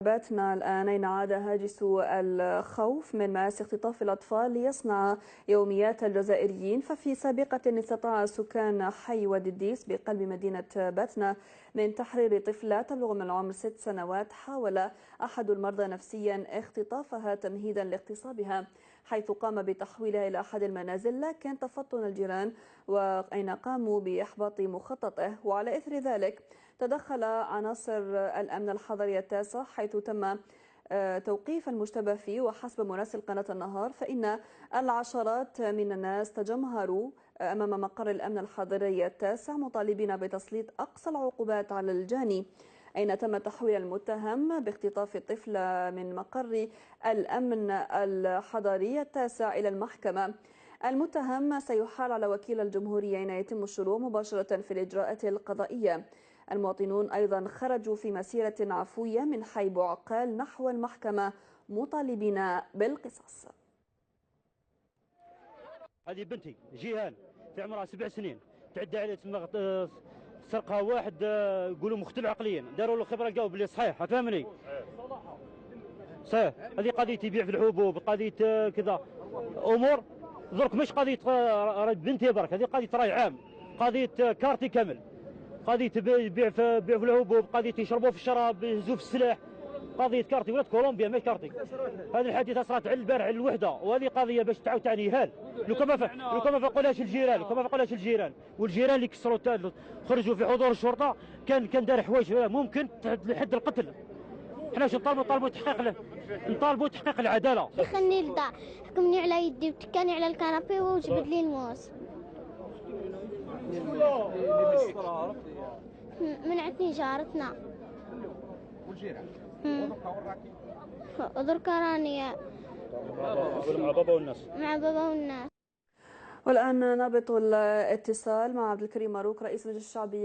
باتنا الآن أين عاد هاجس الخوف من مآسي اختطاف الأطفال ليصنع يوميات الجزائريين. ففي سابقة استطاع سكان حي وادي الديس بقلب مدينة باتنا من تحرير طفلة تبلغ من العمر 6 سنوات حاول أحد المرضى نفسيا اختطافها تمهيدا لاغتصابها، حيث قام بتحويلها إلى أحد المنازل، لكن تفطن الجيران وأين قاموا بإحباط مخططه. وعلى إثر ذلك تدخل عناصر الأمن الحضري التاسع، حيث تم توقيف المشتبه فيه. وحسب مراسل قناة النهار فإن العشرات من الناس تجمهروا أمام مقر الأمن الحضري التاسع مطالبين بتسليط أقصى العقوبات على الجاني، أين تم تحويل المتهم باختطاف الطفل من مقر الأمن الحضري التاسع إلى المحكمة. المتهم سيحال على وكيل الجمهورية أين يتم الشروع مباشرة في الإجراءات القضائية. المواطنون أيضا خرجوا في مسيرة عفوية من حي بوعقال نحو المحكمة مطالبين بالقصاص. هذه بنتي جيهان في عمرها 7 سنين، تعدى عليه تم سرقها واحد يقولوا مختل عقليا، داروا له خبره لقاو بلي صحيح، فهمني؟ صحيح. هذه قضيه يبيع في الحبوب، قضيه كذا امور درك، مش قضيه بنتي برك، هذه قضيه راي عام، قضيه كارتي كامل، قضيه بيع في الحبوب، قضيه يشربوا في الشراب، يهزوا في السلاح، قضيه كارتي ولاد كولومبيا مش كارتي. هذه الحادثه صارت على البارح على الوحده، وهذه قضيه باش تعاود تعني هال لو كما فقولهاش الجيران، والجيران اللي كسروا خرجوا في حضور الشرطه كان دار حوايج ممكن لحد القتل. حنا نطالبوا تحقيق العداله. دخلني للدار، حكمني على يدي وتكاني على الكنبي وجبد لي الموس. منعتني جارتنا. والجيران؟ درك راني مع بابا والناس. والآن نابط الاتصال مع عبد الكريم ماروك رئيس المجلس الشعبي